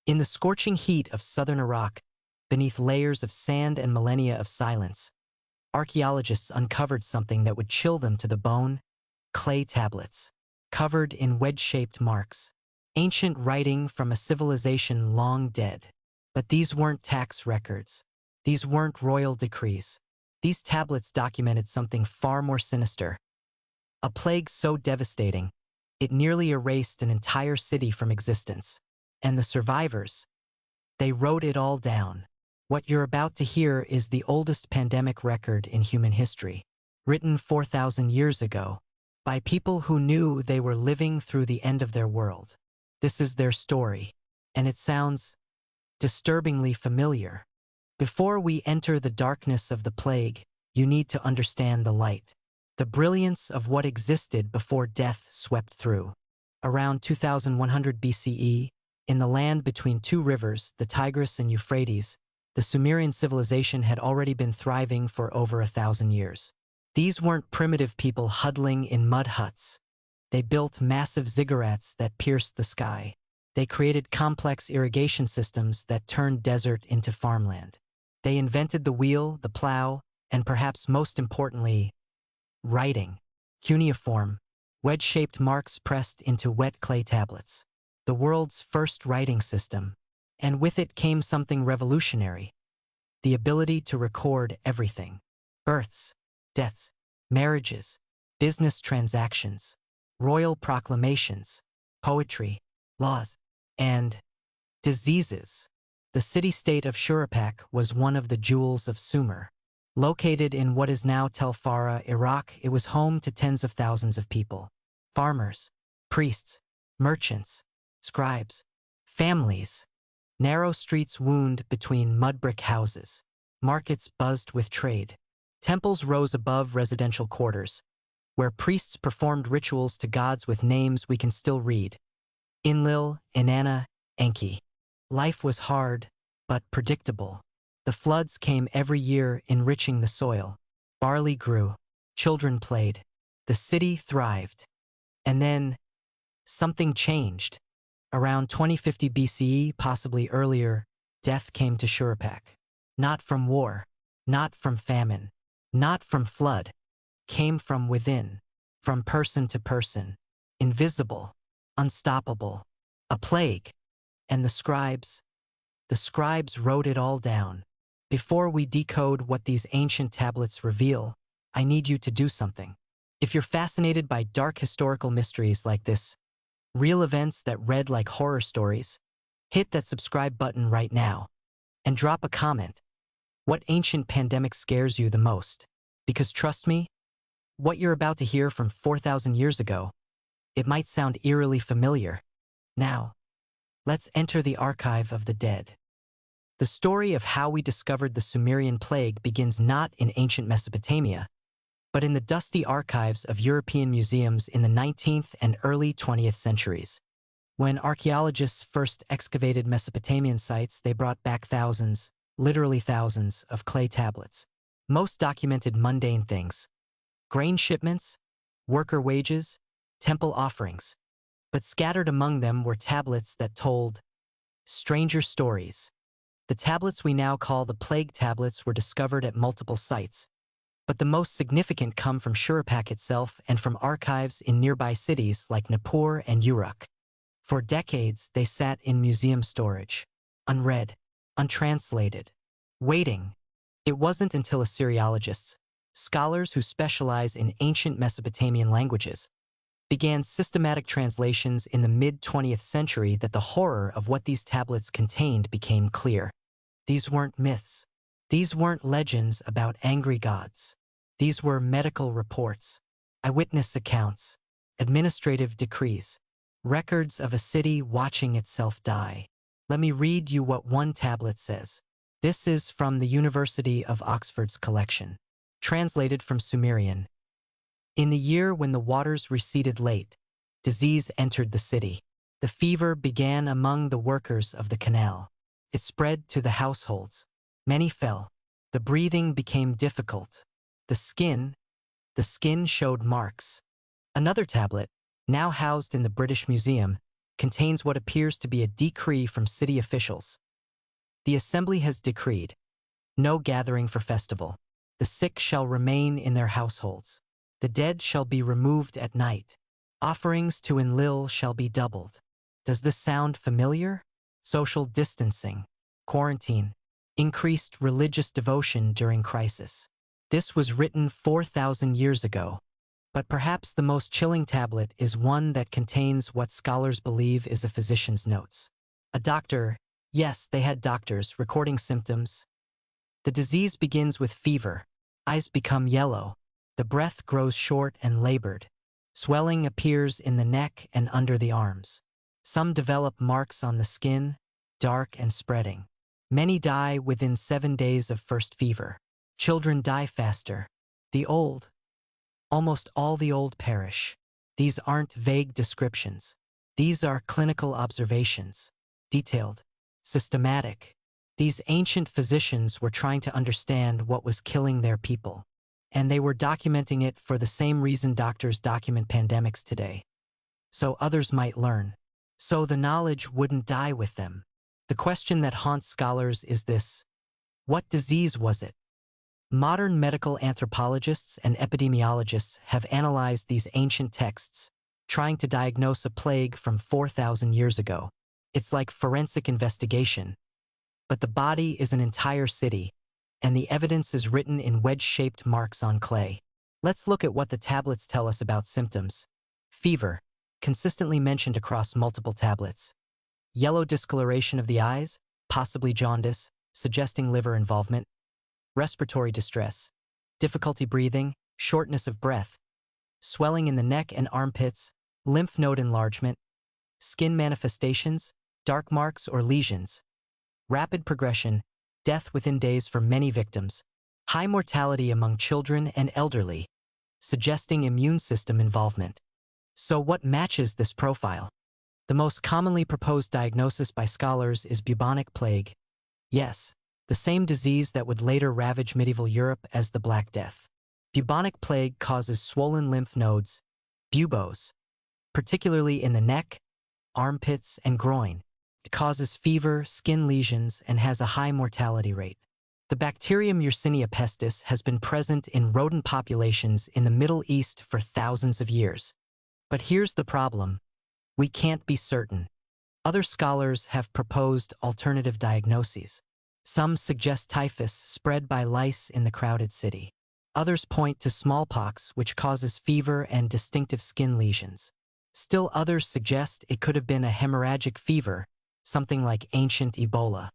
In the scorching heat of southern Iraq, beneath layers of sand and millennia of silence, archaeologists uncovered something that would chill them to the bone: clay tablets, covered in wedge-shaped marks, ancient writing from a civilization long dead. But these weren't tax records. These weren't royal decrees. These tablets documented something far more sinister. A plague so devastating, it nearly erased an entire city from existence. And the survivors, they wrote it all down. What you're about to hear is the oldest pandemic record in human history, written 4,000 years ago, by people who knew they were living through the end of their world. This is their story, and it sounds disturbingly familiar. Before we enter the darkness of the plague, you need to understand the light, the brilliance of what existed before death swept through. Around 2100 BCE, in the land between two rivers, the Tigris and Euphrates, the Sumerian civilization had already been thriving for over 1,000 years. These weren't primitive people huddling in mud huts. They built massive ziggurats that pierced the sky. They created complex irrigation systems that turned desert into farmland. They invented the wheel, the plow, and perhaps most importantly, writing. Cuneiform, wedge-shaped marks pressed into wet clay tablets. The world's first writing system. And with it came something revolutionary: the ability to record everything. Births, deaths, marriages, business transactions, royal proclamations, poetry, laws, and diseases. The city-state of Shuruppak was one of the jewels of Sumer. Located in what is now Tel Farah, Iraq, it was home to tens of thousands of people. Farmers, priests, merchants, scribes, families. Narrow streets wound between mud-brick houses. Markets buzzed with trade. Temples rose above residential quarters, where priests performed rituals to gods with names we can still read: Enlil, Inanna, Enki. Life was hard, but predictable. The floods came every year, enriching the soil. Barley grew. Children played. The city thrived. And then, something changed. Around 2050 BCE, possibly earlier, death came to Shuruppak. Not from war, not from famine, not from flood. Came from within, from person to person. Invisible, unstoppable. A plague. And the scribes wrote it all down. Before we decode what these ancient tablets reveal, I need you to do something. If you're fascinated by dark historical mysteries like this, real events that read like horror stories, hit that subscribe button right now and drop a comment. What ancient pandemic scares you the most? Because trust me, what you're about to hear from 4,000 years ago, it might sound eerily familiar. Now, let's enter the archive of the dead. The story of how we discovered the Sumerian plague begins not in ancient Mesopotamia, but in the dusty archives of European museums in the 19th and early 20th centuries. When archaeologists first excavated Mesopotamian sites, they brought back thousands, literally thousands, of clay tablets. Most documented mundane things: grain shipments, worker wages, temple offerings. But scattered among them were tablets that told stranger stories. The tablets we now call the plague tablets were discovered at multiple sites, but the most significant come from Shuruppak itself and from archives in nearby cities like Nippur and Uruk. For decades, they sat in museum storage, unread, untranslated, waiting. It wasn't until Assyriologists, scholars who specialize in ancient Mesopotamian languages, began systematic translations in the mid-20th century that the horror of what these tablets contained became clear. These weren't myths. These weren't legends about angry gods. These were medical reports, eyewitness accounts, administrative decrees, records of a city watching itself die. Let me read you what one tablet says. This is from the University of Oxford's collection, translated from Sumerian. In the year when the waters receded late, disease entered the city. The fever began among the workers of the canal. It spread to the households. Many fell. The breathing became difficult. The skin showed marks. Another tablet, now housed in the British Museum, contains what appears to be a decree from city officials. The assembly has decreed, no gathering for festival. The sick shall remain in their households. The dead shall be removed at night. Offerings to Enlil shall be doubled. Does this sound familiar? Social distancing, quarantine, increased religious devotion during crisis. This was written 4,000 years ago. But perhaps the most chilling tablet is one that contains what scholars believe is a physician's notes. A doctor, yes, they had doctors, recording symptoms. The disease begins with fever. Eyes become yellow. The breath grows short and labored. Swelling appears in the neck and under the arms. Some develop marks on the skin, dark and spreading. Many die within 7 days of first fever. Children die faster. The old, almost all the old perish. These aren't vague descriptions. These are clinical observations. Detailed, systematic. These ancient physicians were trying to understand what was killing their people. And they were documenting it for the same reason doctors document pandemics today. So others might learn. So the knowledge wouldn't die with them. The question that haunts scholars is this: what disease was it? Modern medical anthropologists and epidemiologists have analyzed these ancient texts, trying to diagnose a plague from 4,000 years ago. It's like forensic investigation. But the body is an entire city, and the evidence is written in wedge-shaped marks on clay. Let's look at what the tablets tell us about symptoms. Fever, consistently mentioned across multiple tablets. Yellow discoloration of the eyes, possibly jaundice, suggesting liver involvement. Respiratory distress, difficulty breathing, shortness of breath. Swelling in the neck and armpits, lymph node enlargement. Skin manifestations, dark marks or lesions. Rapid progression, death within days for many victims. High mortality among children and elderly, suggesting immune system involvement. So what matches this profile? The most commonly proposed diagnosis by scholars is bubonic plague. Yes, the same disease that would later ravage medieval Europe as the Black Death. Bubonic plague causes swollen lymph nodes, buboes, particularly in the neck, armpits, and groin. It causes fever, skin lesions, and has a high mortality rate. The bacterium Yersinia pestis has been present in rodent populations in the Middle East for thousands of years. But here's the problem: we can't be certain. Other scholars have proposed alternative diagnoses. Some suggest typhus spread by lice in the crowded city. Others point to smallpox, which causes fever and distinctive skin lesions. Still others suggest it could have been a hemorrhagic fever, something like ancient Ebola.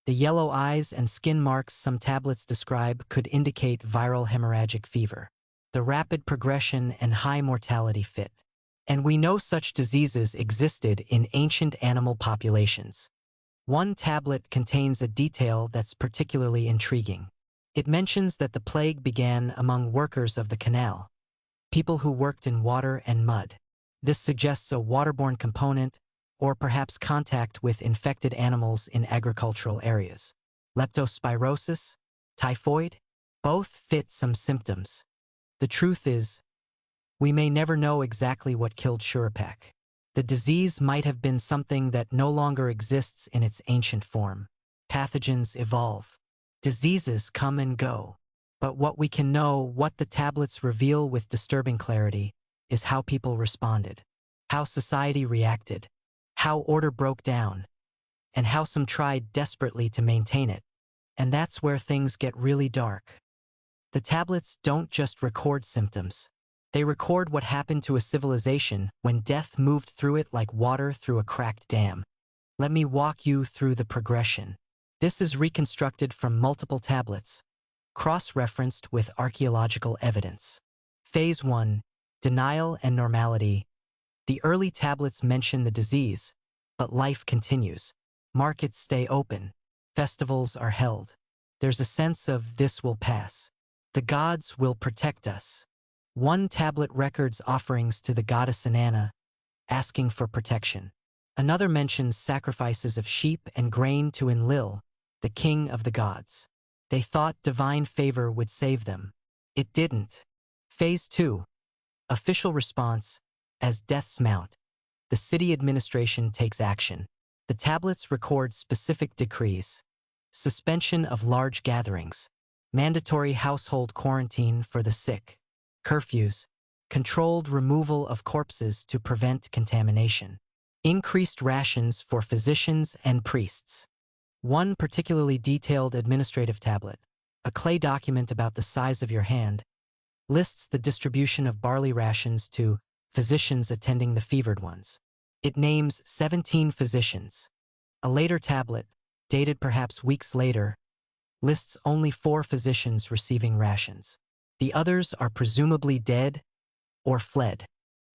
The yellow eyes and skin marks some tablets describe could indicate viral hemorrhagic fever. The rapid progression and high mortality fit. And we know such diseases existed in ancient animal populations. One tablet contains a detail that's particularly intriguing. It mentions that the plague began among workers of the canal, people who worked in water and mud. This suggests a waterborne component, or perhaps contact with infected animals in agricultural areas. Leptospirosis, typhoid, both fit some symptoms. The truth is, we may never know exactly what killed Shuruppak. The disease might have been something that no longer exists in its ancient form. Pathogens evolve. Diseases come and go. But what we can know, what the tablets reveal with disturbing clarity, is how people responded, how society reacted, how order broke down, and how some tried desperately to maintain it. And that's where things get really dark. The tablets don't just record symptoms. They record what happened to a civilization when death moved through it like water through a cracked dam. Let me walk you through the progression. This is reconstructed from multiple tablets, cross-referenced with archaeological evidence. Phase 1, denial and normality. The early tablets mention the disease, but life continues. Markets stay open. Festivals are held. There's a sense of this will pass. The gods will protect us. One tablet records offerings to the goddess Inanna, asking for protection. Another mentions sacrifices of sheep and grain to Enlil, the king of the gods. They thought divine favor would save them. It didn't. Phase 2. Official response, as deaths mount. the city administration takes action. The tablets record specific decrees: suspension of large gatherings, mandatory household quarantine for the sick, curfews, controlled removal of corpses to prevent contamination, increased rations for physicians and priests. One particularly detailed administrative tablet, a clay document about the size of your hand, lists the distribution of barley rations to physicians attending the fevered ones. It names 17 physicians. A later tablet, dated perhaps weeks later, lists only 4 physicians receiving rations. The others are presumably dead or fled.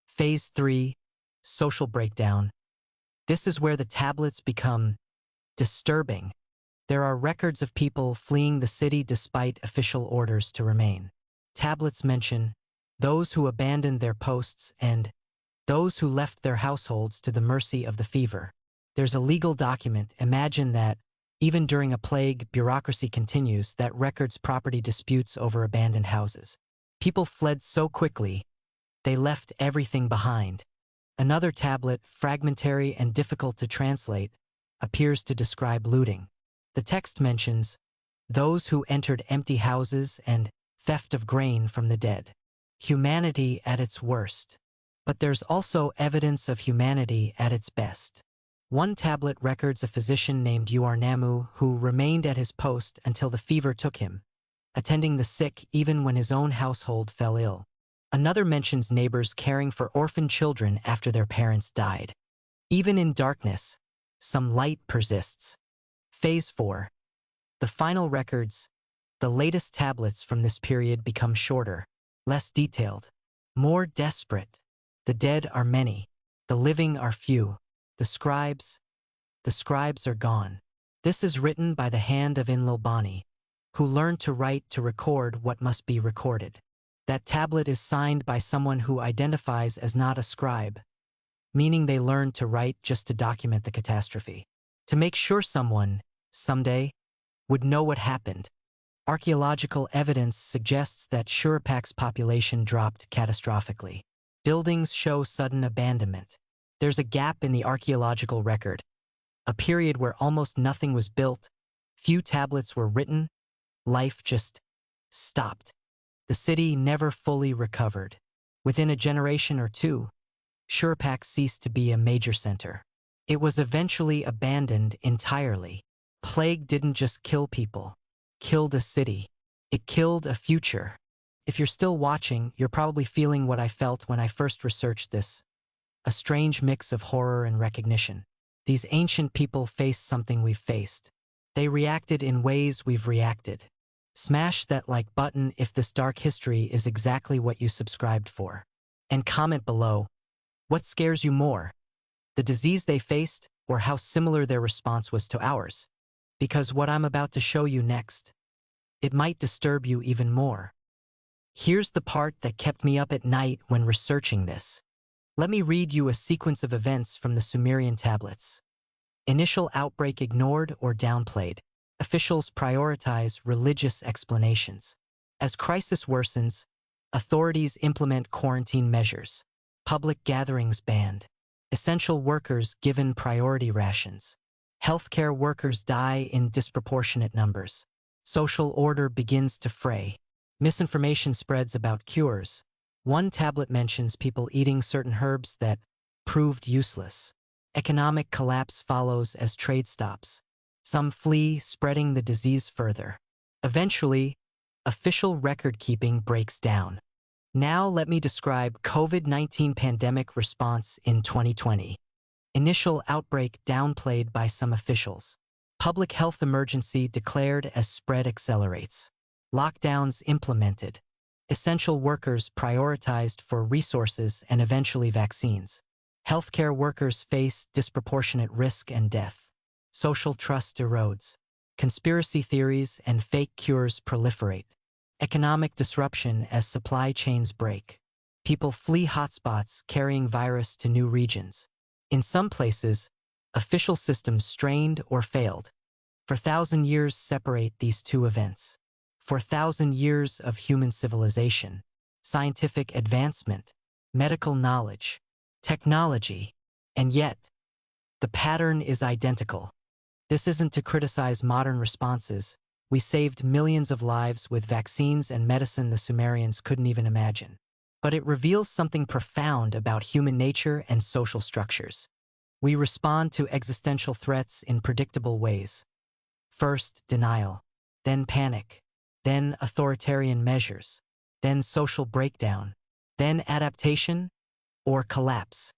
Phase 3, social breakdown. This is where the tablets become disturbing. There are records of people fleeing the city despite official orders to remain. Tablets mention those who abandoned their posts and those who left their households to the mercy of the fever. There's a legal document. Imagine that, even during a plague, bureaucracy continues that records property disputes over abandoned houses. People fled so quickly, they left everything behind. Another tablet, fragmentary and difficult to translate, appears to describe looting. The text mentions those who entered empty houses and theft of grain from the dead. Humanity at its worst. But there's also evidence of humanity at its best. One tablet records a physician named Uarnamu who remained at his post until the fever took him, attending the sick even when his own household fell ill. Another mentions neighbors caring for orphan children after their parents died. Even in darkness, some light persists. Phase 4. The final records. The latest tablets from this period become shorter, less detailed, more desperate. The dead are many. The living are few. The scribes are gone. This is written by the hand of Inlilbani, who learned to write to record what must be recorded. That tablet is signed by someone who identifies as not a scribe, meaning they learned to write just to document the catastrophe, to make sure someone, someday, would know what happened. Archaeological evidence suggests that Shuruppak's population dropped catastrophically. Buildings show sudden abandonment. There's a gap in the archaeological record, a period where almost nothing was built, few tablets were written, life just stopped. The city never fully recovered. Within a generation or two, Shuruppak ceased to be a major center. It was eventually abandoned entirely. Plague didn't just kill people, killed a city. It killed a future. If you're still watching, you're probably feeling what I felt when I first researched this. A strange mix of horror and recognition. These ancient people faced something we've faced. They reacted in ways we've reacted. Smash that like button if this dark history is exactly what you subscribed for. And comment below, what scares you more? The disease they faced, or how similar their response was to ours? Because what I'm about to show you next, it might disturb you even more. Here's the part that kept me up at night when researching this. Let me read you a sequence of events from the Sumerian tablets. Initial outbreak ignored or downplayed. Officials prioritize religious explanations. As crisis worsens, authorities implement quarantine measures. Public gatherings banned. Essential workers given priority rations. Healthcare workers die in disproportionate numbers. Social order begins to fray. Misinformation spreads about cures. One tablet mentions people eating certain herbs that proved useless. Economic collapse follows as trade stops. Some flee, spreading the disease further. Eventually, official record-keeping breaks down. Now let me describe COVID-19 pandemic response in 2020. Initial outbreak downplayed by some officials. Public health emergency declared as spread accelerates. Lockdowns implemented. Essential workers prioritized for resources and eventually vaccines. Healthcare workers face disproportionate risk and death. Social trust erodes. Conspiracy theories and fake cures proliferate. Economic disruption as supply chains break. People flee hotspots carrying virus to new regions. In some places, official systems strained or failed. For 1,000 years separate these two events. For 1,000 years of human civilization, scientific advancement, medical knowledge, technology, And yet, the pattern is identical. This isn't to criticize modern responses. We saved millions of lives with vaccines and medicine the Sumerians couldn't even imagine. But it reveals something profound about human nature and social structures. We respond to existential threats in predictable ways. First, denial, then panic, then authoritarian measures, then social breakdown, then adaptation or collapse.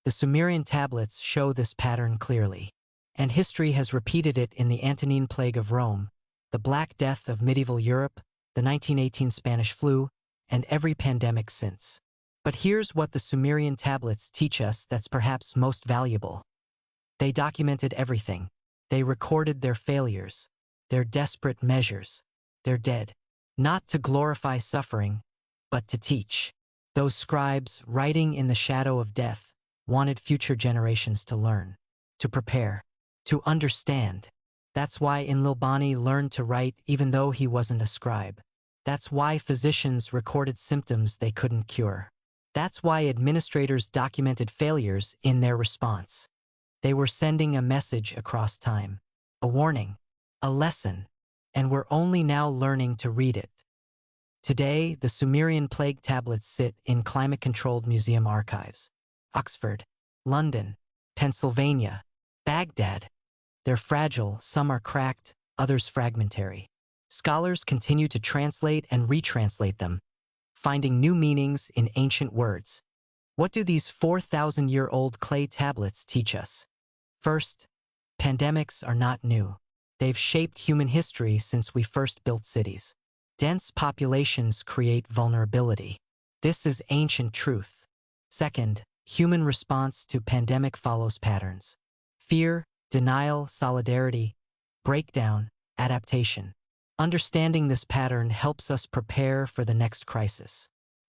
The Sumerian tablets show this pattern clearly, and history has repeated it in the Antonine Plague of Rome, the Black Death of medieval Europe, the 1918 Spanish flu, and every pandemic since. But here's what the Sumerian tablets teach us that's perhaps most valuable. They documented everything. They recorded their failures, their desperate measures, their dead, not to glorify suffering, but to teach. Those scribes, writing in the shadow of death, wanted future generations to learn, to prepare, to understand. That's why Inlilbani learned to write even though he wasn't a scribe. That's why physicians recorded symptoms they couldn't cure. That's why administrators documented failures in their response. They were sending a message across time, a warning, a lesson, and we're only now learning to read it. Today, the Sumerian plague tablets sit in climate-controlled museum archives. Oxford, London, Pennsylvania, Baghdad. They're fragile, some are cracked, others fragmentary. Scholars continue to translate and retranslate them, finding new meanings in ancient words. What do these 4,000-year-old clay tablets teach us? First, pandemics are not new. They've shaped human history since we first built cities. Dense populations create vulnerability. This is ancient truth. Second, human response to pandemic follows patterns. Fear, denial, solidarity, breakdown, adaptation. Understanding this pattern helps us prepare for the next crisis.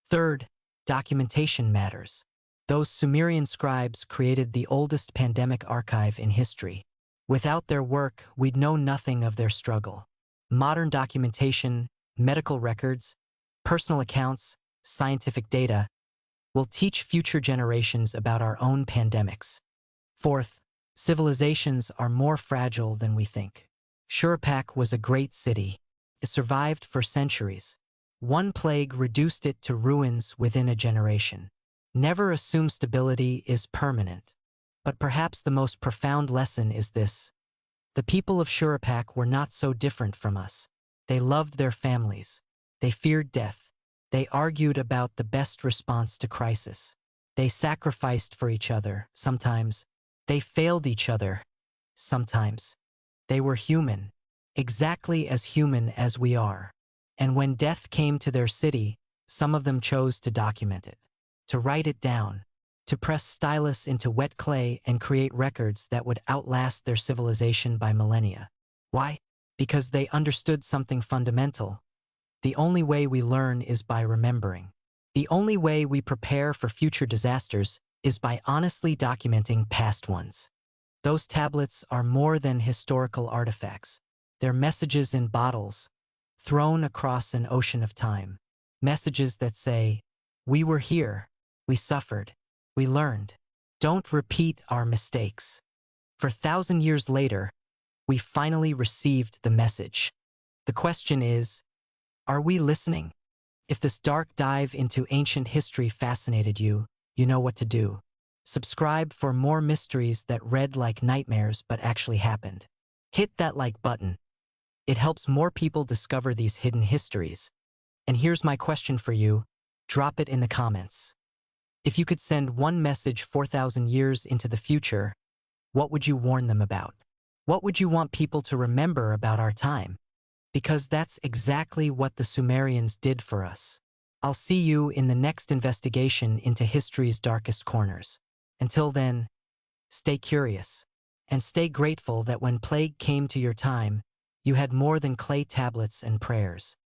Third, documentation matters. Those Sumerian scribes created the oldest pandemic archive in history. Without their work, we'd know nothing of their struggle. Modern documentation, medical records, personal accounts, scientific data will teach future generations about our own pandemics. Fourth, civilizations are more fragile than we think. Shuruppak was a great city. It survived for centuries. One plague reduced it to ruins within a generation. Never assume stability is permanent. But perhaps the most profound lesson is this. The people of Shuruppak were not so different from us. They loved their families. They feared death. They argued about the best response to crisis. They sacrificed for each other, sometimes. They failed each other, sometimes. They were human, exactly as human as we are. And when death came to their city, some of them chose to document it, to write it down, to press stylus into wet clay and create records that would outlast their civilization by millennia. Why? Because they understood something fundamental. The only way we learn is by remembering. The only way we prepare for future disasters is by honestly documenting past ones. Those tablets are more than historical artifacts. They're messages in bottles, thrown across an ocean of time. Messages that say, we were here, we suffered, we learned. Don't repeat our mistakes. For 1,000 years later, we finally received the message. The question is, are we listening? If this dark dive into ancient history fascinated you, you know what to do. Subscribe for more mysteries that read like nightmares but actually happened. Hit that like button. It helps more people discover these hidden histories. And here's my question for you. Drop it in the comments. If you could send one message 4,000 years into the future, what would you warn them about? What would you want people to remember about our time? Because that's exactly what the Sumerians did for us. I'll see you in the next investigation into history's darkest corners. Until then, stay curious, and stay grateful that when plague came to your time, you had more than clay tablets and prayers.